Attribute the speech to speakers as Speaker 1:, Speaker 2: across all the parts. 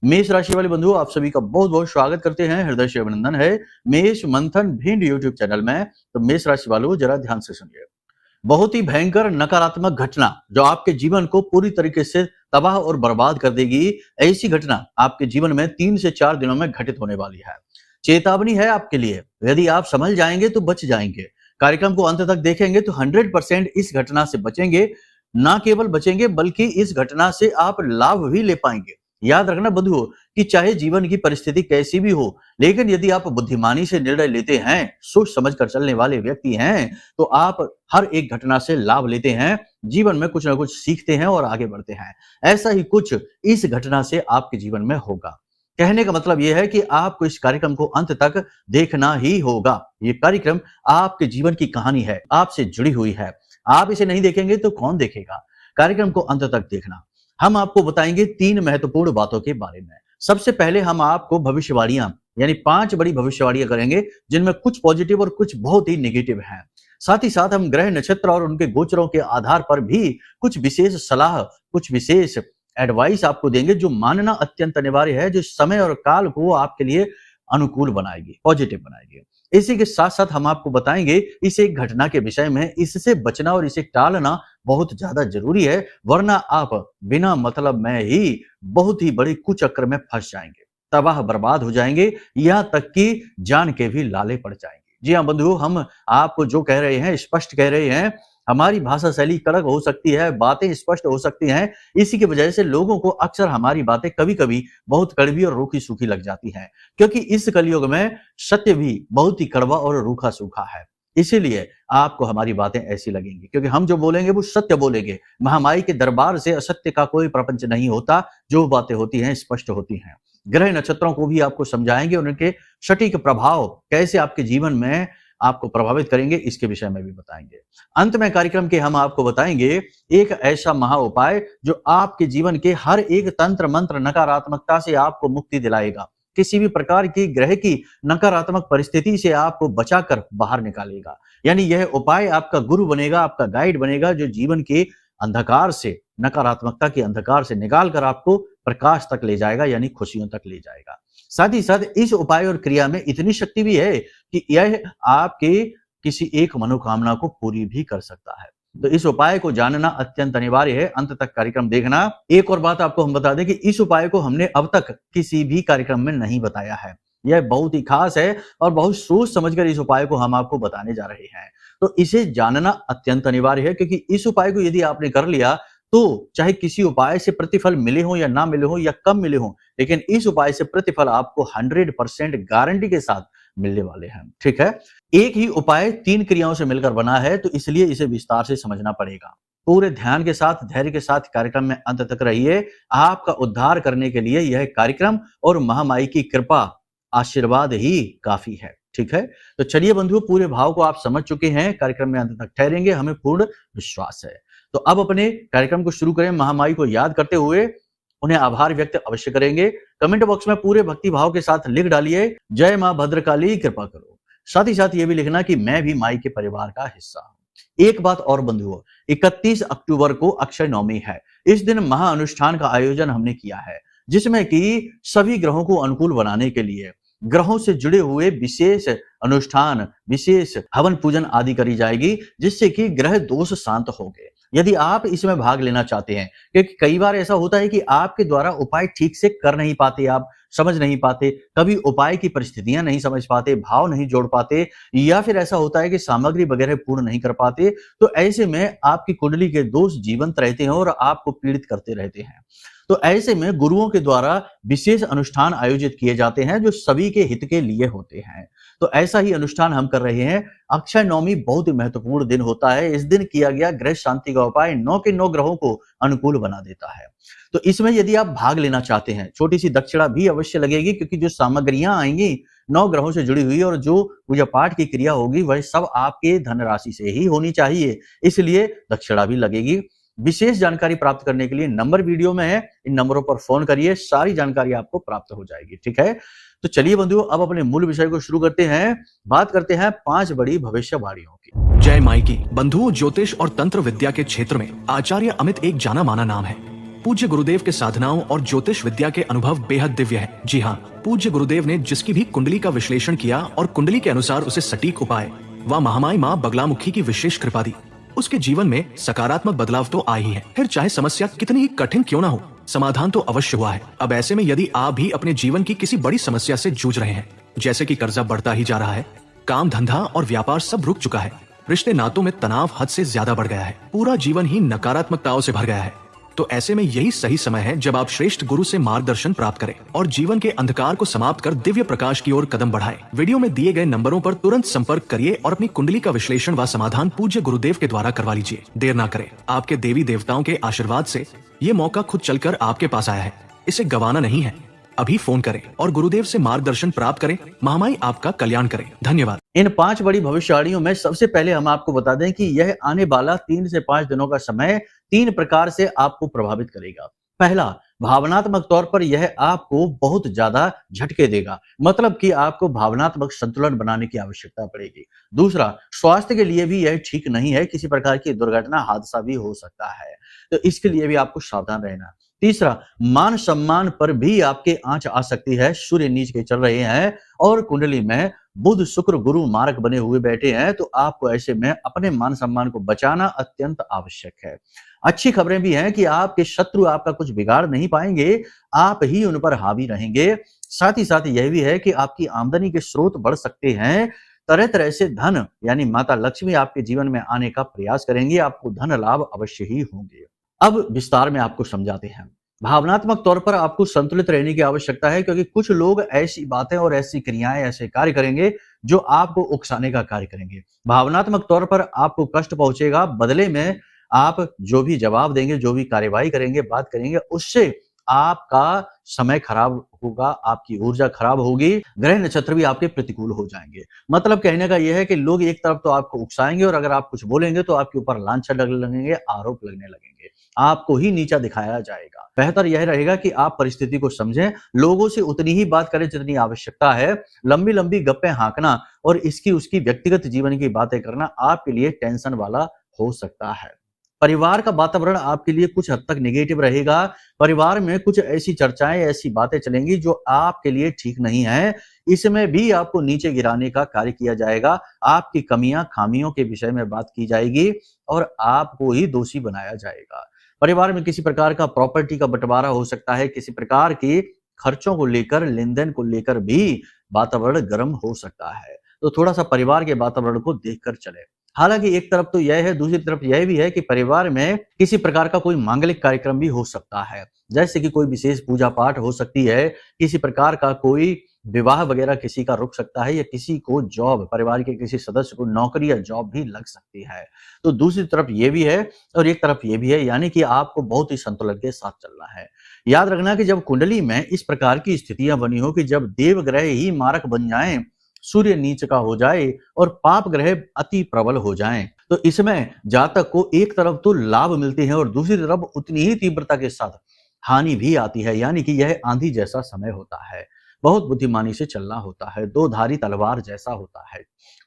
Speaker 1: मेष राशि वाले बंधुओं, आप सभी का बहुत बहुत स्वागत करते हैं। हृदय से अभिनंदन है मेष मंथन भिंड यूट्यूब चैनल में। तो मेष राशि वालों, जरा ध्यान से सुनिए। बहुत ही भयंकर नकारात्मक घटना जो आपके जीवन को पूरी तरीके से तबाह और बर्बाद कर देगी, ऐसी घटना आपके जीवन में 3 से 4 दिनों में घटित होने वाली है। चेतावनी है आपके लिए, यदि आप संभल जाएंगे तो बच जाएंगे। कार्यक्रम को अंत तक देखेंगे तो 100% इस घटना से बचेंगे। ना केवल बचेंगे बल्कि इस घटना से आप लाभ भी ले पाएंगे। याद रखना बंधुओं कि चाहे जीवन की परिस्थिति कैसी भी हो, लेकिन यदि आप बुद्धिमानी से निर्णय लेते हैं, सोच समझ कर चलने वाले व्यक्ति हैं, तो आप हर एक घटना से लाभ लेते हैं, जीवन में कुछ ना कुछ सीखते हैं और आगे बढ़ते हैं। ऐसा ही कुछ इस घटना से आपके जीवन में होगा। कहने का मतलब यह है कि आपको इस कार्यक्रम को अंत तक देखना ही होगा। ये कार्यक्रम आपके जीवन की कहानी है, आपसे जुड़ी हुई है। आप इसे नहीं देखेंगे तो कौन देखेगा? कार्यक्रम को अंत तक देखना। हम आपको बताएंगे 3 महत्वपूर्ण बातों के बारे में। सबसे पहले हम आपको भविष्यवाणियां यानी 5 बड़ी भविष्यवाणियां करेंगे, जिनमें कुछ पॉजिटिव और कुछ बहुत ही नेगेटिव हैं। साथ ही साथ हम ग्रह नक्षत्र और उनके गोचरों के आधार पर भी कुछ विशेष सलाह, कुछ विशेष एडवाइस आपको देंगे, जो मानना अत्यंत अनिवार्य है, जो समय और काल को आपके लिए अनुकूल बनाएगी, पॉजिटिव बनाएगी। इसी के साथ साथ हम आपको बताएंगे इस एक घटना के विषय में, इससे बचना और इसे टालना बहुत ज्यादा जरूरी है, वरना आप बिना मतलब में ही बहुत ही बड़े कुचक्र में फंस जाएंगे, तबाह बर्बाद हो जाएंगे, यहाँ तक कि जान के भी लाले पड़ जाएंगे। जी हाँ बंधुओं, हम आपको जो कह रहे हैं स्पष्ट कह रहे हैं। हमारी भाषा शैली कड़क हो सकती है, बातें स्पष्ट हो सकती हैं, इसी की वजह से लोगों को अक्सर हमारी बातें कभी कभी बहुत कड़वी और रूखी सूखी लग जाती हैं, क्योंकि इस कलयुग में सत्य भी बहुत ही कड़वा और रूखा सूखा है। इसीलिए आपको हमारी बातें ऐसी लगेंगी, क्योंकि हम जो बोलेंगे वो सत्य बोलेंगे। महामाई के दरबार से असत्य का कोई प्रपंच नहीं होता, जो बातें होती हैं स्पष्ट होती हैं। ग्रह नक्षत्रों को भी आपको समझाएंगे, उनके सटीक प्रभाव कैसे आपके जीवन में आपको प्रभावित करेंगे, इसके विषय में भी बताएंगे। अंत में कार्यक्रम के हम आपको बताएंगे एक ऐसा महा उपाय जो आपके जीवन के हर एक तंत्र मंत्र नकारात्मकता से आपको मुक्ति दिलाएगा, किसी भी प्रकार की ग्रह की नकारात्मक परिस्थिति से आपको बचाकर बाहर निकालेगा। यानी यह उपाय आपका गुरु बनेगा, आपका गाइड बनेगा, जो जीवन के अंधकार से, नकारात्मकता के अंधकार से निकालकर आपको प्रकाश तक ले जाएगा, यानी खुशियों तक ले जाएगा। साथ ही साथ इस उपाय और क्रिया में इतनी शक्ति भी है कि यह आपके किसी एक मनोकामना को पूरी भी कर सकता है। तो इस उपाय को जानना अत्यंत अनिवार्य है, अंत तक कार्यक्रम देखना। एक और बात आपको हम बता दें कि इस उपाय को हमने अब तक किसी भी कार्यक्रम में नहीं बताया है। यह बहुत ही खास है और बहुत सोच समझकर इस उपाय को हम आपको बताने जा रहे हैं। तो इसे जानना अत्यंत अनिवार्य है, क्योंकि इस उपाय को यदि आपने कर लिया तो चाहे किसी उपाय से प्रतिफल मिले हो या ना मिले हो या कम मिले हो, लेकिन इस उपाय से प्रतिफल आपको 100% गारंटी के साथ मिलने वाले हैं। ठीक है, एक ही उपाय 3 क्रियाओं से मिलकर बना है, तो इसलिए इसे विस्तार से समझना पड़ेगा। पूरे ध्यान के साथ, धैर्य के साथ कार्यक्रम में अंत तक रहिए। आपका उद्धार करने के लिए यह कार्यक्रम और महामाई की कृपा, आशीर्वाद ही काफी है। ठीक है, तो चलिए बंधुओं, पूरे भाव को आप समझ चुके हैं, कार्यक्रम में अंत तक ठहरेंगे, हमें पूर्ण विश्वास है। तो अब अपने कार्यक्रम को शुरू करें। महामाई को याद करते हुए उन्हें आभार व्यक्त अवश्य करेंगे। कमेंट बॉक्स में पूरे भक्ति भाव के साथ लिख डालिए, जय मां भद्रकाली कृपा करो। साथ ही साथ ये भी लिखना कि मैं भी माई के परिवार का हिस्सा हूं। एक बात और बंधुओं, 31 अक्टूबर को अक्षय नवमी है। इस दिन महा अनुष्ठान का आयोजन हमने किया है, जिसमें कि सभी ग्रहों को अनुकूल बनाने के लिए ग्रहों से जुड़े हुए विशेष अनुष्ठान, विशेष हवन पूजन आदि करी जाएगी, जिससे कि ग्रह दोष शांत होंगे। यदि आप इसमें भाग लेना चाहते हैं, क्योंकि कई बार ऐसा होता है कि आपके द्वारा उपाय ठीक से कर नहीं पाते, आप समझ नहीं पाते, कभी उपाय की परिस्थितियां नहीं समझ पाते, भाव नहीं जोड़ पाते, या फिर ऐसा होता है कि सामग्री वगैरह पूर्ण नहीं कर पाते, तो ऐसे में आपकी कुंडली के दोष जीवंत रहते हैं और आपको पीड़ित करते रहते हैं। तो ऐसे में गुरुओं के द्वारा विशेष अनुष्ठान आयोजित किए जाते हैं, जो सभी के हित के लिए होते हैं। तो ऐसा ही अनुष्ठान हम कर रहे हैं। अक्षय नवमी बहुत ही महत्वपूर्ण दिन होता है। इस दिन किया गया ग्रह शांति का उपाय 9 के 9 ग्रहों को अनुकूल बना देता है। तो इसमें यदि आप भाग लेना चाहते हैं, छोटी सी दक्षिणा भी अवश्य लगेगी, क्योंकि जो सामग्रियां आएंगी 9 ग्रहों से जुड़ी हुई और जो पूजा पाठ की क्रिया होगी, वह सब आपके धनराशि से ही होनी चाहिए, इसलिए दक्षिणा भी लगेगी। विशेष जानकारी प्राप्त करने के लिए नंबर वीडियो में है, इन नंबरों पर फोन करिए, सारी जानकारी आपको प्राप्त हो जाएगी। ठीक है, तो चलिए बंधुओं, अब अपने मूल विषय को शुरू करते हैं। बात करते हैं 5 बड़ी भविष्यवाणियों की।
Speaker 2: जय माई की। बंधुओं, ज्योतिष और तंत्र विद्या के क्षेत्र में आचार्य अमित एक जाना माना नाम है। पूज्य गुरुदेव के साधनाओं और ज्योतिष विद्या के अनुभव बेहद दिव्य है। जी हाँ, पूज्य गुरुदेव ने जिसकी भी कुंडली का विश्लेषण किया और कुंडली के अनुसार उसे सटीक उपाय व महामाई माँ बगलामुखी की विशेष कृपा दी, उसके जीवन में सकारात्मक बदलाव तो आ ही है। फिर चाहे समस्या कितनी ही कठिन क्यों ना हो, समाधान तो अवश्य हुआ है। अब ऐसे में यदि आप भी अपने जीवन की किसी बड़ी समस्या से जूझ रहे हैं, जैसे कि कर्जा बढ़ता ही जा रहा है, काम धंधा और व्यापार सब रुक चुका है, रिश्ते नातों में तनाव हद से ज्यादा बढ़ गया है, पूरा जीवन ही नकारात्मकताओं से भर गया है, तो ऐसे में यही सही समय है जब आप श्रेष्ठ गुरु से मार्गदर्शन प्राप्त करें और जीवन के अंधकार को समाप्त कर दिव्य प्रकाश की ओर कदम बढ़ाएं। वीडियो में दिए गए नंबरों पर तुरंत संपर्क करिए और अपनी कुंडली का विश्लेषण व समाधान पूज्य गुरुदेव के द्वारा करवा लीजिए। देर ना करें, आपके देवी देवताओं के आशीर्वाद से ये मौका खुद चलकर आपके पास आया है, इसे गंवाना नहीं है। अभी फोन करें और गुरुदेव से मार्गदर्शन प्राप्त करें। महामाई आपका कल्याण करें। धन्यवाद।
Speaker 1: इन 5 बड़ी भविष्यवाणियों में सबसे पहले हम आपको बता दें कि यह आने वाला 3 से 5 दिनों का समय 3 प्रकार से आपको प्रभावित करेगा। पहला, भावनात्मक तौर पर यह आपको बहुत ज्यादा झटके देगा, मतलब कि आपको भावनात्मक संतुलन बनाने की आवश्यकता पड़ेगी। दूसरा, स्वास्थ्य के लिए भी यह ठीक नहीं है, किसी प्रकार की दुर्घटना हादसा भी हो सकता है, तो इसके लिए भी आपको सावधान रहना। तीसरा, मान सम्मान पर भी आपके आंच आ सकती है। सूर्य नीच के चल रहे हैं और कुंडली में बुध शुक्र गुरु मार्ग बने हुए बैठे हैं, तो आपको ऐसे में अपने मान सम्मान को बचाना अत्यंत आवश्यक है। अच्छी खबरें भी हैं कि आपके शत्रु आपका कुछ बिगाड़ नहीं पाएंगे, आप ही उन पर हावी रहेंगे। साथ ही साथ यह भी है कि आपकी आमदनी के स्रोत बढ़ सकते हैं। तरह तरह से धन यानी माता लक्ष्मी आपके जीवन में आने का प्रयास करेंगे, आपको धन लाभ अवश्य ही होंगे। अब विस्तार में आपको समझाते हैं। भावनात्मक तौर पर आपको संतुलित रहने की आवश्यकता है, क्योंकि कुछ लोग ऐसी बातें और ऐसी क्रियाएं, ऐसे कार्य करेंगे जो आपको उकसाने का कार्य करेंगे। भावनात्मक तौर पर आपको कष्ट पहुंचेगा, बदले में आप जो भी जवाब देंगे, जो भी कार्यवाही करेंगे, बात करेंगे, उससे आपका समय खराब होगा, आपकी ऊर्जा खराब होगी, ग्रह नक्षत्र भी आपके प्रतिकूल हो जाएंगे। मतलब कहने का यह है कि लोग एक तरफ तो आपको उकसाएंगे और अगर आप कुछ बोलेंगे तो आपके ऊपर लांछन लगने लगेंगे, आरोप लगने लगेंगे, आपको ही नीचा दिखाया जाएगा। बेहतर यह रहेगा कि आप परिस्थिति को समझें, लोगों से उतनी ही बात करें जितनी आवश्यकता है। लंबी लंबी गप्पे हाँकना और इसकी उसकी व्यक्तिगत जीवन की बातें करना आपके लिए टेंशन वाला हो सकता है। परिवार का वातावरण आपके लिए कुछ हद तक नेगेटिव रहेगा। परिवार में कुछ ऐसी चर्चाएं, ऐसी बातें चलेंगी जो आपके लिए ठीक नहीं है। इसमें भी आपको नीचे गिराने का कार्य किया जाएगा, आपकी कमियां खामियों के विषय में बात की जाएगी और आपको ही दोषी बनाया जाएगा। परिवार में किसी प्रकार का प्रॉपर्टी का बंटवारा हो सकता है, किसी प्रकार के खर्चों को लेकर, लेन देन को लेकर भी वातावरण गर्म हो सकता है, तो थोड़ा सा परिवार के वातावरण को देखकर चले। हालांकि एक तरफ तो यह है, दूसरी तरफ यह भी है कि परिवार में किसी प्रकार का कोई मांगलिक कार्यक्रम भी हो सकता है, जैसे कि कोई विशेष पूजा पाठ हो सकती है, किसी प्रकार का कोई विवाह वगैरह किसी का रुक सकता है, या किसी को जॉब, परिवार के किसी सदस्य को नौकरी या जॉब भी लग सकती है। तो दूसरी तरफ ये भी है और एक तरफ ये भी है, यानी कि आपको बहुत ही संतुलन के साथ चलना है। याद रखना कि जब कुंडली में इस प्रकार की स्थितियां बनी हो कि जब देव ग्रह ही मारक बन जाएं, सूर्य नीच का हो जाए और पाप ग्रह अति प्रबल हो जाएं, तो इसमें जातक को एक तरफ तो लाभ मिलते हैं और दूसरी तरफ उतनी ही तीव्रता के साथ हानि भी आती है, यानी कि यह आंधी जैसा समय होता है, बहुत बुद्धिमानी से चलना होता है, दो धारी तलवार जैसा होता है।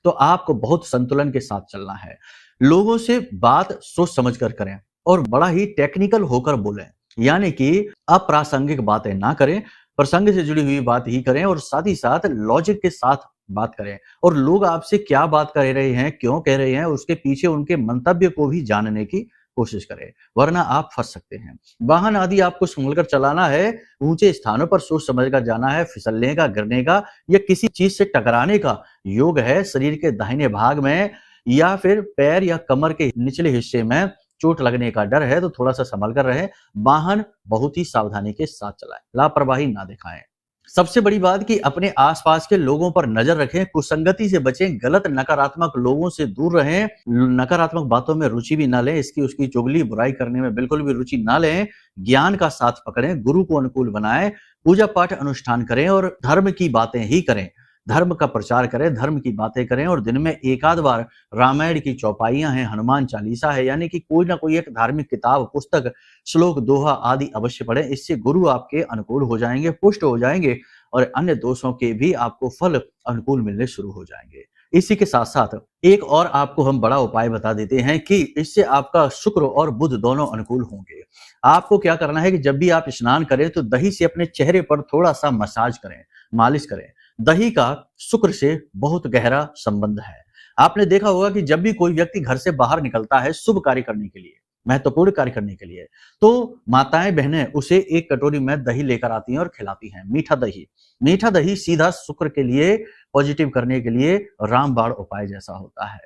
Speaker 1: तो आपको बहुत संतुलन के साथ चलना है। लोगों से बात सोच समझ कर करें और बड़ा ही टेक्निकल होकर बोलें, यानी कि अप्रासंगिक बातें ना करें, प्रसंग से जुड़ी हुई बात ही करें और साथ ही साथ लॉजिक के साथ बात करें। और लोग आपसे क्या बात कह रहे हैं, क्यों कह रहे हैं, उसके पीछे उनके मंतव्य को भी जानने की कोशिश करें, वरना आप फंस सकते हैं। वाहन आदि आपको संभलकर चलाना है, ऊंचे स्थानों पर सोच समझकर जाना है, फिसलने का, गिरने का या किसी चीज से टकराने का योग है। शरीर के दाहिने भाग में या फिर पैर या कमर के निचले हिस्से में चोट लगने का डर है, तो थोड़ा सा संभल कर रहे। वाहन बहुत ही सावधानी के साथ चलाएं, लापरवाही ना दिखाएं। सबसे बड़ी बात कि अपने आसपास के लोगों पर नजर रखें, कुसंगति से बचें, गलत नकारात्मक लोगों से दूर रहें, नकारात्मक बातों में रुचि भी ना लें, इसकी उसकी चुगली बुराई करने में बिल्कुल भी रुचि ना लें। ज्ञान का साथ पकड़ें, गुरु को अनुकूल बनाएं, पूजा पाठ अनुष्ठान करें और धर्म की बातें ही करें, धर्म का प्रचार करें, धर्म की बातें करें और दिन में एक आध बार रामायण की चौपाइयां हैं, हनुमान चालीसा है, यानी कि कोई ना कोई एक धार्मिक किताब, पुस्तक, श्लोक, दोहा आदि अवश्य पढ़ें। इससे गुरु आपके अनुकूल हो जाएंगे, पुष्ट हो जाएंगे और अन्य दोषों के भी आपको फल अनुकूल मिलने शुरू हो जाएंगे। इसी के साथ साथ एक और आपको हम बड़ा उपाय बता देते हैं कि इससे आपका शुक्र और बुध दोनों अनुकूल होंगे। आपको क्या करना है कि जब भी आप स्नान करें तो दही से अपने चेहरे पर थोड़ा सा मसाज करें, मालिश करें। दही का शुक्र से बहुत गहरा संबंध है। आपने देखा होगा कि जब भी कोई व्यक्ति घर से बाहर निकलता है शुभ कार्य करने के लिए, महत्वपूर्ण कार्य करने के लिए, तो माताएं बहनें उसे एक कटोरी में दही लेकर आती हैं और खिलाती हैं, मीठा दही। मीठा दही सीधा शुक्र के लिए, पॉजिटिव करने के लिए रामबाण उपाय जैसा होता है।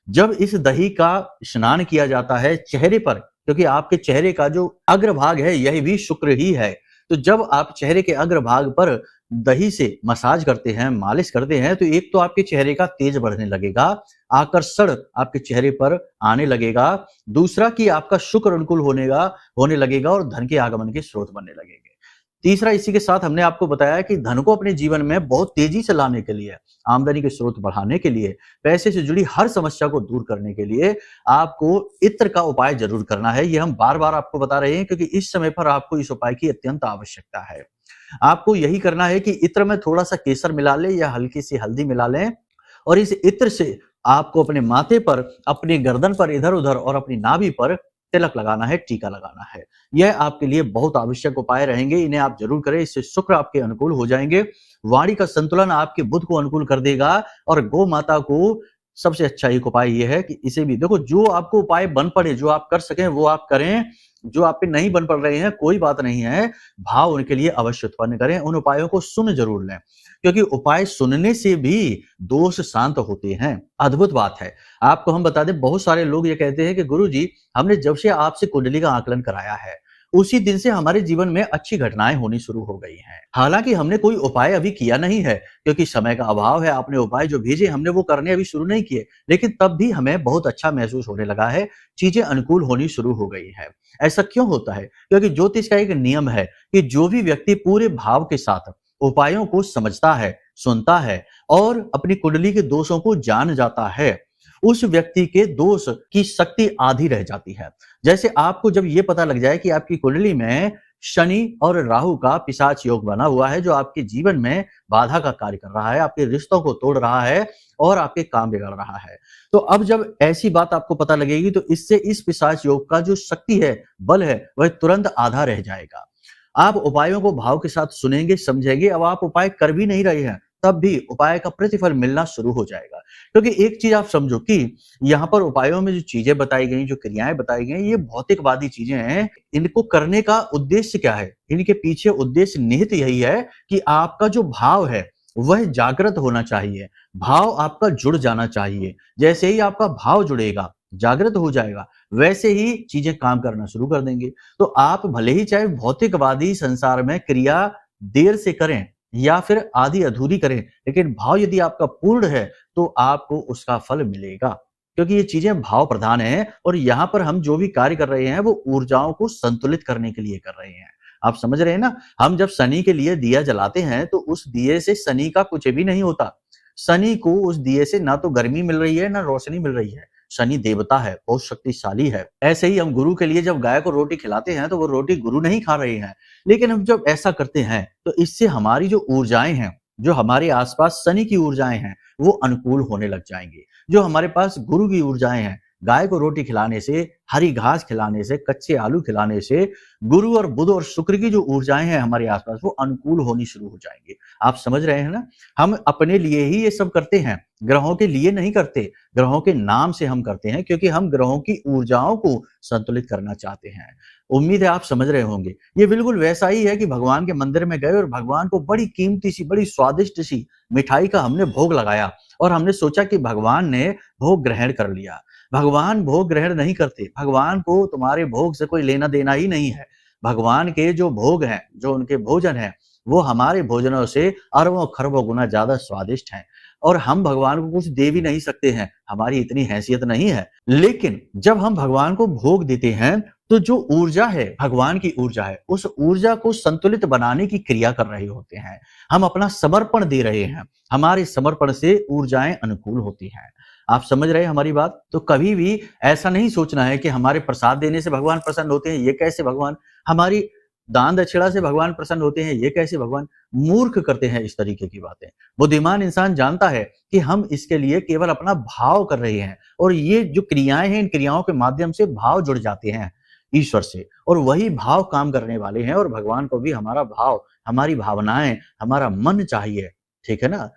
Speaker 1: जब इस दही का स्नान किया जाता है चेहरे पर, क्योंकि आपके चेहरे का जो अग्रभाग है यही भी शुक्र ही है, तो जब आप चेहरे के अग्रभाग पर दही से मसाज करते हैं, मालिश करते हैं, तो एक तो आपके चेहरे का तेज बढ़ने लगेगा, आकर्षण आपके चेहरे पर आने लगेगा। दूसरा कि आपका शुक्र अनुकूल होने लगेगा और धन के आगमन के स्रोत बनने लगेंगे। तीसरा, इसी के साथ हमने आपको बताया कि धन को अपने जीवन में बहुत तेजी से लाने के लिए, आमदनी के स्रोत बढ़ाने के लिए, पैसे से जुड़ी हर समस्या को दूर करने के लिए आपको इत्र का उपाय जरूर करना है। ये हम बार-बार आपको बता रहे हैं क्योंकि इस समय पर आपको इस उपाय की अत्यंत आवश्यकता है। आपको यही करना है कि इत्र में थोड़ा सा केसर मिला लें या हल्की सी हल्दी मिला लें और इस इत्र से आपको अपने माथे पर, अपने गर्दन पर इधर-उधर और अपनी नाभि पर तिलक लगाना है, टीका लगाना है। यह आपके लिए बहुत आवश्यक उपाय रहेंगे, इन्हें आप जरूर करें, इससे शुक्र आपके अनुकूल हो जाएंगे। वाणी का संतुलन आपके बुध को अनुकूल कर देगा और गौ माता को सबसे अच्छा एक उपाय यह है कि इसे भी देखो, जो आपको उपाय बन पड़े, जो आप कर सकें वो आप करें, जो आप पे नहीं बन पड़ रहे हैं कोई बात नहीं है, भाव उनके लिए अवश्य उत्पन्न करें, उन उपायों को सुन जरूर लें, क्योंकि उपाय सुनने से भी दोष शांत होते हैं। अद्भुत बात है। आपको हम बता दें, बहुत सारे लोग ये कहते हैं कि गुरुजी, हमने जब से आपसे कुंडली का आकलन कराया है उसी दिन से हमारे जीवन में अच्छी घटनाएं होनी शुरू हो गई हैं। हालांकि हमने कोई उपाय अभी किया नहीं है क्योंकि समय का अभाव है, आपने उपाय जो भेजे हमने वो करने अभी शुरू नहीं किए, लेकिन तब भी हमें बहुत अच्छा महसूस होने लगा है, चीजें अनुकूल होनी शुरू हो गई है। ऐसा क्यों होता है? क्योंकि ज्योतिष का एक नियम है कि जो भी व्यक्ति पूरे भाव के साथ उपायों को समझता है, सुनता है और अपनी कुंडली के दोषों को जान जाता है, उस व्यक्ति के दोष की शक्ति आधी रह जाती है। जैसे आपको जब ये पता लग जाए कि आपकी कुंडली में शनि और राहु का पिशाच योग बना हुआ है, जो आपके जीवन में बाधा का कार्य कर रहा है, आपके रिश्तों को तोड़ रहा है और आपके काम बिगड़ रहा है, तो अब जब ऐसी बात आपको पता लगेगी तो इससे इस पिशाच योग का जो शक्ति है, बल है, वह तुरंत आधा रह जाएगा। आप उपायों को भाव के साथ सुनेंगे, समझेंगे। अब आप उपाय कर भी नहीं रहे हैं तब भी उपाय का प्रतिफल मिलना शुरू हो जाएगा, क्योंकि एक चीज आप समझो कि यहाँ पर उपायों में जो चीजें बताई गई, जो क्रियाएं बताई गई, ये भौतिकवादी चीजें हैं। इनको करने का उद्देश्य क्या है? इनके पीछे उद्देश्य निहित यही है कि आपका जो भाव है वह जागृत होना चाहिए, भाव आपका जुड़ जाना चाहिए। जैसे ही आपका भाव जुड़ेगा, जागृत हो जाएगा, वैसे ही चीजें काम करना शुरू कर देंगे। तो आप भले ही चाहे भौतिकवादी संसार में क्रिया देर से करें या फिर आधी अधूरी करें, लेकिन भाव यदि आपका पूर्ण है तो आपको उसका फल मिलेगा, क्योंकि ये चीजें भाव प्रधान हैं और यहाँ पर हम जो भी कार्य कर रहे हैं वो ऊर्जाओं को संतुलित करने के लिए कर रहे हैं। आप समझ रहे हैं ना? हम जब शनि के लिए दिया जलाते हैं तो उस दिए से शनि का कुछ भी नहीं होता। शनि को उस दिए से ना तो गर्मी मिल रही है ना रोशनी मिल रही है। शनि देवता है, बहुत शक्तिशाली है। ऐसे ही हम गुरु के लिए जब गाय को रोटी खिलाते हैं तो वो रोटी गुरु नहीं खा रहे हैं, लेकिन हम जब ऐसा करते हैं तो इससे हमारी जो ऊर्जाएं हैं, जो हमारे आसपास शनि की ऊर्जाएं हैं, वो अनुकूल होने लग जाएंगी। जो हमारे पास गुरु की ऊर्जाएं हैं, गाय को रोटी खिलाने से, हरी घास खिलाने से, कच्चे आलू खिलाने से, गुरु और बुध और शुक्र की जो ऊर्जाएं हैं हमारे आसपास, वो अनुकूल होनी शुरू हो जाएंगी। आप समझ रहे हैं ना? हम अपने लिए ही ये सब करते हैं, ग्रहों के लिए नहीं करते। ग्रहों के नाम से हम करते हैं क्योंकि हम ग्रहों की ऊर्जाओं को संतुलित करना चाहते हैं। उम्मीद है आप समझ रहे होंगे। ये बिल्कुल वैसा ही है कि भगवान के मंदिर में गए और भगवान को बड़ी कीमती सी, बड़ी स्वादिष्ट सी मिठाई का हमने भोग लगाया और हमने सोचा कि भगवान ने भोग ग्रहण कर लिया। भगवान भोग ग्रहण नहीं करते। भगवान को तुम्हारे भोग से कोई लेना देना ही नहीं है। भगवान के जो भोग हैं, जो उनके भोजन हैं, वो हमारे भोजनों से अरबों खरबों गुना ज्यादा स्वादिष्ट हैं और हम भगवान को कुछ दे भी नहीं सकते हैं, हमारी इतनी हैसियत नहीं है। लेकिन जब हम भगवान को भोग देते हैं तो जो ऊर्जा है, भगवान की ऊर्जा है, उस ऊर्जा को संतुलित बनाने की क्रिया कर रहे होते हैं। हम अपना समर्पण दे रहे हैं, हमारे समर्पण से ऊर्जाएं अनुकूल होती हैं। आप समझ रहे हैं हमारी बात? तो कभी भी ऐसा नहीं सोचना है कि हमारे प्रसाद देने से भगवान प्रसन्न होते हैं। ये कैसे भगवान? हमारी दान दक्षिणा से भगवान प्रसन्न होते हैं, ये कैसे भगवान? मूर्ख करते हैं इस तरीके की बातें। बुद्धिमान इंसान जानता है कि हम इसके लिए केवल अपना भाव कर रहे हैं और ये जो क्रियाएं हैं, इन क्रियाओं के माध्यम से भाव जुड़ जाते हैं ईश्वर से और वही भाव काम करने वाले हैं और भगवान को भी हमारा भाव, हमारी भावनाएं, हमारा मन चाहिए। ठीक है ना?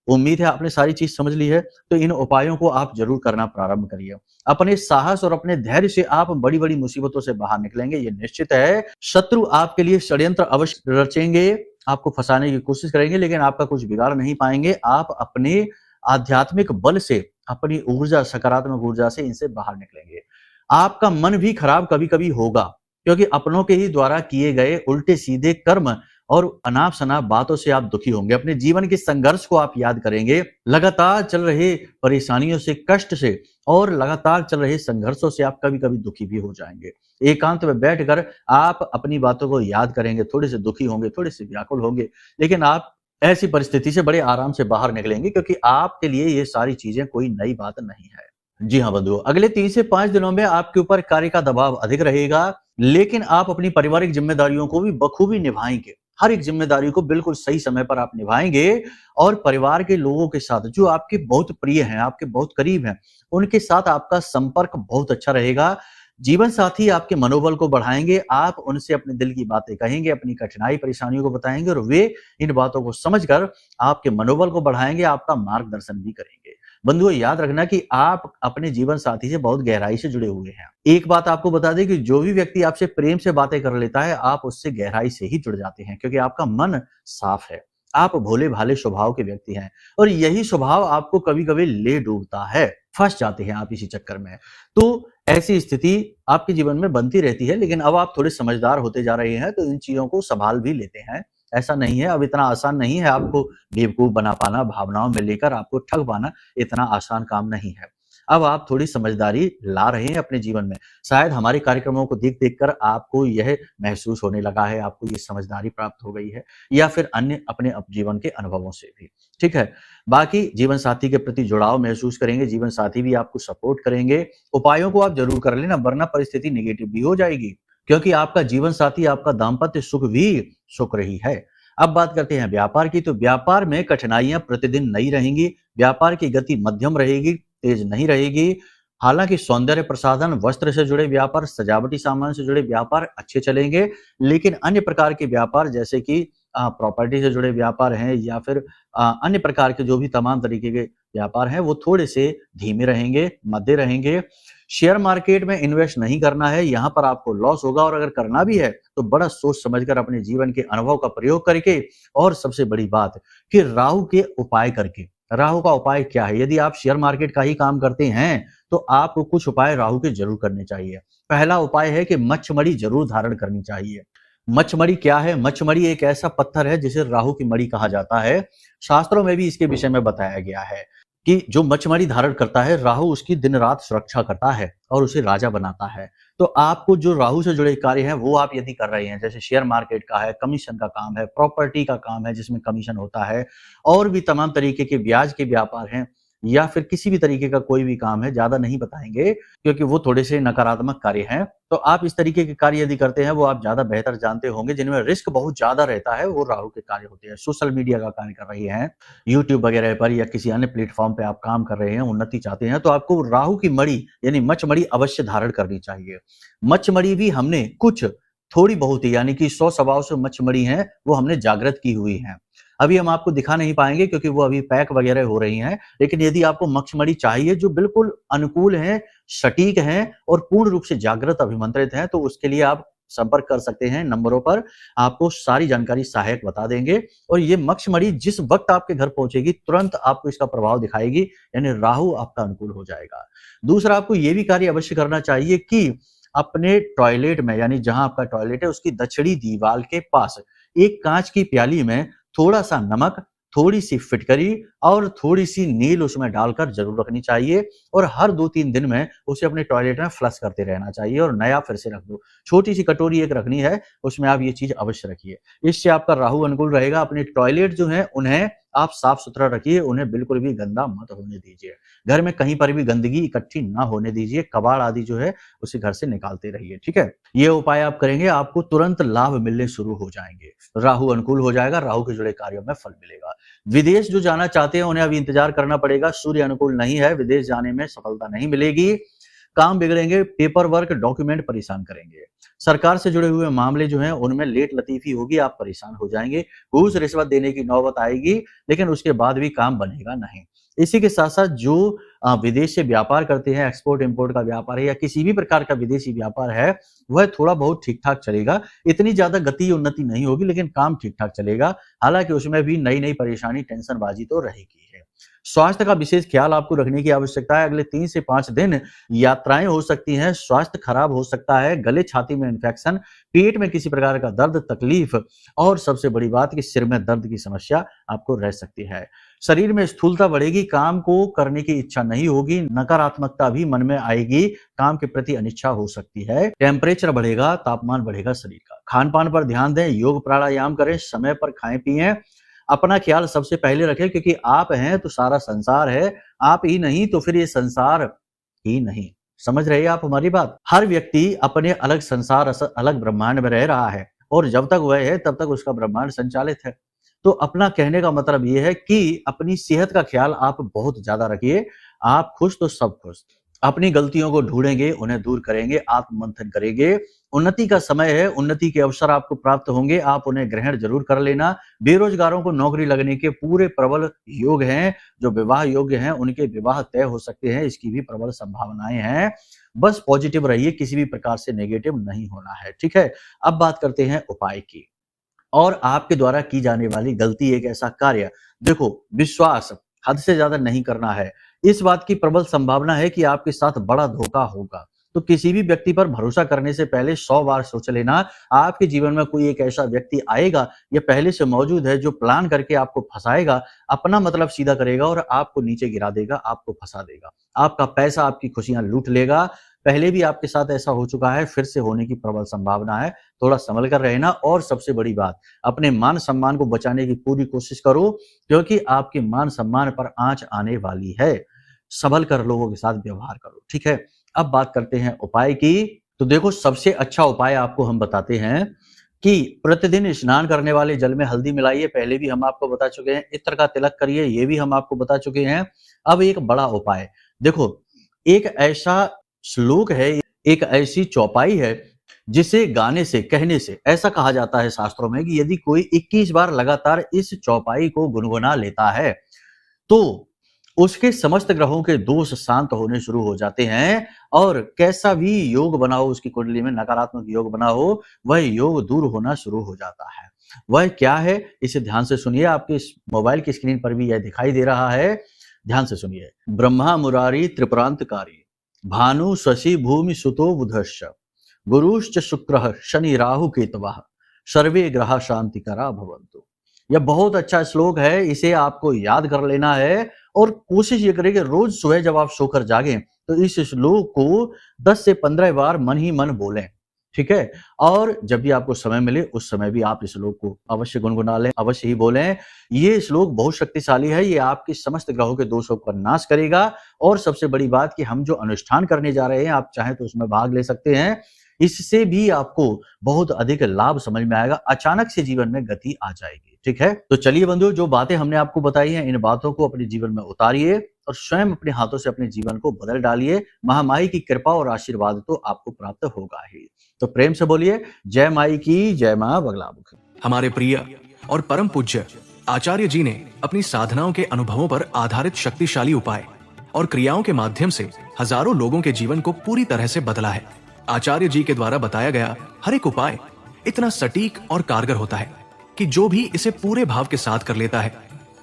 Speaker 1: उम्मीद है आपने सारी चीज समझ ली है। तो इन उपायों को आप जरूर करना प्रारंभ करिए। अपने साहस और अपने धैर्य से आप बड़ी-बड़ी मुसीबतों से बाहर निकलेंगे, ये निश्चित है। शत्रु आपके लिए षड्यंत्र अवश्य रचेंगे, आपको फंसाने की कोशिश करेंगे, लेकिन आपका कुछ बिगाड़ नहीं पाएंगे। आप अपने आध्यात्मिक बल से, अपनी ऊर्जा, सकारात्मक ऊर्जा से इनसे बाहर निकलेंगे। आपका मन भी खराब कभी-कभी होगा, क्योंकि अपनों के ही द्वारा किए गए उल्टे-सीधे कर्म और अनाप-शनाप बातों से आप दुखी होंगे। अपने जीवन के संघर्ष को आप याद करेंगे, लगातार चल रहे परेशानियों से, कष्ट से और लगातार चल रहे संघर्षों से आप कभी-कभी दुखी भी हो जाएंगे। एकांत में बैठकर आप अपनी बातों को याद करेंगे, थोड़े से दुखी होंगे, थोड़े से व्याकुल होंगे, लेकिन आप ऐसी परिस्थिति से बड़े आराम से बाहर निकलेंगे, क्योंकि आपके लिए ये सारी चीजें कोई नई बात नहीं है। जी हाँ बंधुओं, अगले 3 से 5 दिनों में आपके ऊपर कार्य का दबाव अधिक रहेगा, लेकिन आप अपनी पारिवारिक जिम्मेदारियों को भी बखूबी निभाएंगे। हर एक जिम्मेदारी को बिल्कुल सही समय पर आप निभाएंगे और परिवार के लोगों के साथ, जो आपके बहुत प्रिय हैं, आपके बहुत करीब हैं, उनके साथ आपका संपर्क बहुत अच्छा रहेगा। जीवन साथी आपके मनोबल को बढ़ाएंगे, आप उनसे अपने दिल की बातें कहेंगे, अपनी कठिनाई परेशानियों को बताएंगे और वे इन बातों को समझकर आपके मनोबल को बढ़ाएंगे, आपका मार्गदर्शन भी करेंगे। बंधुओं, याद रखना कि आप अपने जीवन साथी से बहुत गहराई से जुड़े हुए हैं। एक बात आपको बता दें कि जो भी व्यक्ति आपसे प्रेम से बातें कर लेता है, आप उससे गहराई से ही जुड़ जाते हैं, क्योंकि आपका मन साफ है। आप भोले भाले स्वभाव के व्यक्ति हैं और यही स्वभाव आपको कभी-कभी ले डूबता है, फंस जाते हैं आप इसी चक्कर में। तो ऐसी स्थिति आपके जीवन में बनती रहती है, लेकिन अब आप थोड़े समझदार होते जा रहे हैं, तो इन चीजों को संभाल भी लेते हैं। ऐसा नहीं है, अब इतना आसान नहीं है आपको बेवकूफ बना पाना, भावनाओं में लेकर आपको ठग पाना इतना आसान काम नहीं है। अब आप थोड़ी समझदारी ला रहे हैं अपने जीवन में। शायद हमारे कार्यक्रमों को देख-देख कर आपको यह महसूस होने लगा है, आपको ये समझदारी प्राप्त हो गई है, या फिर अन्य अपने जीवन के अनुभवों से भी। ठीक है? बाकी जीवन साथी के प्रति जुड़ाव महसूस करेंगे, जीवन साथी भी आपको सपोर्ट करेंगे। उपायों को आप जरूर कर लेना, वरना परिस्थिति नेगेटिव भी हो जाएगी, क्योंकि आपका जीवन साथी, आपका दाम्पत्य सुख भी सुख रही है। अब बात करते हैं व्यापार की। तो व्यापार में कठिनाइयां प्रतिदिन नई रहेंगी, व्यापार की गति मध्यम रहेगी, तेज नहीं रहेगी। हालांकि सौंदर्य प्रसाधन, वस्त्र से जुड़े व्यापार, सजावटी सामान से जुड़े व्यापार अच्छे चलेंगे, लेकिन अन्य प्रकार के व्यापार जैसे कि प्रॉपर्टी से जुड़े व्यापार हैं या फिर अन्य प्रकार के जो भी तमाम तरीके के व्यापार हैं, वो थोड़े से धीमे रहेंगे, मध्य रहेंगे। शेयर मार्केट में इन्वेस्ट नहीं करना है, यहाँ पर आपको लॉस होगा, और अगर करना भी है तो बड़ा सोच समझकर अपने जीवन के अनुभव का प्रयोग करके, और सबसे बड़ी बात कि राहु के उपाय करके। राहु का उपाय क्या है? यदि आप शेयर मार्केट का ही काम करते हैं तो आपको कुछ उपाय राहु के जरूर करने चाहिए। पहला उपाय है कि मच्छमणि जरूर धारण करनी चाहिए। मच्छमणि क्या है? मच्छमणि एक ऐसा पत्थर है जिसे राहु की मणि कहा जाता है। शास्त्रों में भी इसके विषय में बताया गया है कि जो मच्छमणि धारण करता है, राहु उसकी दिन रात सुरक्षा करता है और उसे राजा बनाता है। तो आपको जो राहु से जुड़े कार्य हैं वो आप यदि कर रहे हैं, जैसे शेयर मार्केट का है, कमीशन का काम है, प्रॉपर्टी का काम है जिसमें कमीशन होता है, और भी तमाम तरीके के ब्याज के व्यापार हैं, या फिर किसी भी तरीके का कोई भी काम है, ज्यादा नहीं बताएंगे क्योंकि वो थोड़े से नकारात्मक कार्य हैं। तो आप इस तरीके के कार्य यदि करते हैं, वो आप ज्यादा बेहतर जानते होंगे, जिनमें रिस्क बहुत ज्यादा रहता है, वो राहु के कार्य होते हैं। सोशल मीडिया का कार्य कर रहे हैं, यूट्यूब वगैरह पर या किसी अन्य प्लेटफॉर्म पे आप काम कर रहे हैं, उन्नति चाहते हैं, तो आपको राहु की मणि यानी मच्छमणि अवश्य धारण करनी चाहिए। मच्छमणि भी हमने कुछ थोड़ी बहुत ही, यानी कि 100 सवाओं से मच्छमणि हैं, वो हमने जागृत की हुई हैं। अभी हम आपको दिखा नहीं पाएंगे क्योंकि वो अभी पैक वगैरह हो रही हैं, लेकिन यदि आपको मच्छमणि चाहिए जो बिल्कुल अनुकूल हैं, सटीक हैं और पूर्ण रूप से जागृत अभिमंत्रित हैं, तो उसके लिए आप संपर्क कर सकते हैं नंबरों पर। आपको सारी जानकारी सहायक बता देंगे, और ये मच्छमणि जिस वक्त आपके घर पहुंचेगी, तुरंत आपको इसका प्रभाव दिखाएगी, यानी राहु आपका अनुकूल हो जाएगा। दूसरा, आपको ये भी कार्य अवश्य करना चाहिए कि अपने टॉयलेट में, यानी जहां आपका टॉयलेट है उसकी दक्षिणी दीवार के पास एक कांच की प्याली में थोड़ा सा नमक, थोड़ी सी फिटकरी और थोड़ी सी नील उसमें डालकर जरूर रखनी चाहिए, और हर 2-3 दिन में उसे अपने टॉयलेट में फ्लश करते रहना चाहिए और नया फिर से रख दो। छोटी सी कटोरी एक रखनी है, उसमें आप ये चीज अवश्य रखिए। इससे आपका राहु अनुकूल रहेगा। अपने टॉयलेट जो है उन्हें आप साफ सुथरा रखिए, उन्हें बिल्कुल भी गंदा मत होने दीजिए। घर में कहीं पर भी गंदगी इकट्ठी ना होने दीजिए, कबाड़ आदि जो है उसे घर से निकालते रहिए, ठीक है। ये उपाय आप करेंगे, आपको तुरंत लाभ मिलने शुरू हो जाएंगे। राहु अनुकूल हो जाएगा, राहु के जुड़े कार्यों में फल मिलेगा। विदेश जो जाना चाहते हैं उन्हें अभी इंतजार करना पड़ेगा, सूर्य अनुकूल नहीं है, विदेश जाने में सफलता नहीं मिलेगी, काम बिगड़ेंगे, पेपर वर्क डॉक्यूमेंट परेशान करेंगे। सरकार से जुड़े हुए मामले जो हैं उनमें लेट लतीफी होगी, आप परेशान हो जाएंगे, घूस रिश्वत देने की नौबत आएगी, लेकिन उसके बाद भी काम बनेगा नहीं। इसी के साथ साथ जो विदेश से व्यापार करते हैं, एक्सपोर्ट इंपोर्ट का व्यापार है या किसी भी प्रकार का विदेशी व्यापार है, वह थोड़ा बहुत ठीक ठाक चलेगा। इतनी ज्यादा गति उन्नति नहीं होगी, लेकिन काम ठीक ठाक चलेगा। हालांकि उसमें भी नई नई परेशानी, टेंशनबाजी तो रहेगी है। स्वास्थ्य का विशेष ख्याल आपको रखने की आवश्यकता है। अगले 3 से 5 दिन यात्राएं हो सकती हैं, स्वास्थ्य खराब हो सकता है, गले छाती में इन्फेक्शन, पेट में किसी प्रकार का दर्द, तकलीफ और सबसे बड़ी बात कि सिर में दर्द की समस्या आपको रह सकती है। शरीर में स्थूलता बढ़ेगी, काम को करने की इच्छा नहीं होगी, नकारात्मकता भी मन में आएगी, काम के प्रति अनिच्छा हो सकती है, टेम्परेचर बढ़ेगा, तापमान बढ़ेगा शरीर का। खान पान पर ध्यान दें, योग प्राणायाम करें, समय पर खाएं पिएं, अपना ख्याल सबसे पहले रखें, क्योंकि आप हैं तो सारा संसार है, आप ही नहीं तो फिर ये संसार ही नहीं। समझ रहे हैं आप हमारी बात? हर व्यक्ति अपने अलग संसार, अलग ब्रह्मांड में रह रहा है और जब तक वह है तब तक उसका ब्रह्मांड संचालित है। तो अपना कहने का मतलब ये है कि अपनी सेहत का ख्याल आप बहुत ज्यादा रखिए। आप खुश तो सब खुश। अपनी गलतियों को ढूंढेंगे, उन्हें दूर करेंगे, आत्ममंथन करेंगे। उन्नति का समय है, उन्नति के अवसर आपको प्राप्त होंगे, आप उन्हें ग्रहण जरूर कर लेना। बेरोजगारों को नौकरी लगने के पूरे प्रबल योग हैं। जो विवाह योग्य हैं उनके विवाह तय हो सकते हैं, इसकी भी प्रबल संभावनाएं हैं। बस पॉजिटिव रहिए, किसी भी प्रकार से नेगेटिव नहीं होना है, ठीक है। अब बात करते हैं उपाय की। और आपके द्वारा की जाने वाली गलती एक ऐसा कार्य, देखो विश्वास हद से ज्यादा नहीं करना है। इस बात की प्रबल संभावना है कि आपके साथ बड़ा धोखा होगा, तो किसी भी व्यक्ति पर भरोसा करने से पहले 100 बार सोच लेना। आपके जीवन में कोई एक ऐसा व्यक्ति आएगा या पहले से मौजूद है जो प्लान करके आपको फंसाएगा, अपना मतलब सीधा करेगा और आपको नीचे गिरा देगा, आपको फंसा देगा, आपका पैसा, आपकी खुशियां लूट लेगा। पहले भी आपके साथ ऐसा हो चुका है, फिर से होने की प्रबल संभावना है। थोड़ा संभल कर रहना। और सबसे बड़ी बात, अपने मान सम्मान को बचाने की पूरी कोशिश करो, क्योंकि आपके मान सम्मान पर आंच आने वाली है। संभल कर लोगों के साथ व्यवहार करो, ठीक है। अब बात करते हैं उपाय की। तो देखो, सबसे अच्छा उपाय आपको हम बताते हैं कि प्रतिदिन स्नान करने वाले जल में हल्दी मिलाइए। पहले भी हम आपको बता चुके हैं। इत्र का तिलक करिए, ये भी हम आपको बता चुके हैं। अब एक बड़ा उपाय देखो, एक ऐसा श्लोक है, एक ऐसी चौपाई है जिसे गाने से, कहने से ऐसा कहा जाता है शास्त्रों में कि यदि कोई 21 बार लगातार इस चौपाई को गुनगुना लेता है तो उसके समस्त ग्रहों के दोष शांत होने शुरू हो जाते हैं। और कैसा भी योग बना हो उसकी कुंडली में, नकारात्मक योग बना हो, वह योग दूर होना शुरू हो जाता है। वह क्या है, इसे ध्यान से सुनिए। आपके मोबाइल की स्क्रीन पर भी यह दिखाई दे रहा है, ध्यान से सुनिए। ब्रह्मा मुरारी त्रिपुरांतकारी, भानु शशि भूमि सुतो बुधश्च, गुरुश्च शुक्रः शनि राहु केतवः, सर्वे ग्रह शांतिकरा भवन्तु। यह बहुत अच्छा श्लोक है, इसे आपको याद कर लेना है और कोशिश ये करें कि रोज सुबह जब आप सोकर जागें तो इस श्लोक को 10 से 15 बार मन ही मन बोलें, ठीक है। और जब भी आपको समय मिले उस समय भी आप इस श्लोक को अवश्य गुनगुना लें, अवश्य ही बोलें। ये श्लोक बहुत शक्तिशाली है, ये आपके समस्त ग्रहों के दोषों का नाश करेगा। और सबसे बड़ी बात कि हम जो अनुष्ठान करने जा रहे हैं, आप चाहें तो उसमें भाग ले सकते हैं। इससे भी आपको बहुत अधिक लाभ समझ में आएगा, अचानक से जीवन में गति आ जाएगी, ठीक है। तो चलिए बंधुओं, जो बातें हमने आपको बताई हैं, इन बातों को अपने जीवन में उतारिए और स्वयं अपने हाथों से अपने जीवन को बदल डालिए। महामाई की कृपा और आशीर्वाद तो आपको प्राप्त होगा ही। तो प्रेम से बोलिए, जय माई की, जय मां बगलामुखी।
Speaker 2: हमारे प्रिय और परम पूज्य आचार्य जी ने अपनी साधनाओं के अनुभवों पर आधारित शक्तिशाली उपाय और क्रियाओं के माध्यम से हजारों लोगों के जीवन को पूरी तरह से बदला है। आचार्य जी के द्वारा बताया गया हर एक उपाय इतना सटीक और कारगर होता है कि जो भी इसे पूरे भाव के साथ कर लेता है,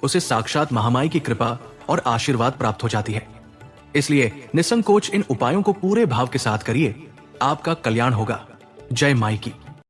Speaker 2: उसे साक्षात महामाई की कृपा और आशीर्वाद प्राप्त हो जाती है। इसलिए निसंकोच इन उपायों को पूरे भाव के साथ करिए, आपका कल्याण होगा। जय माई की।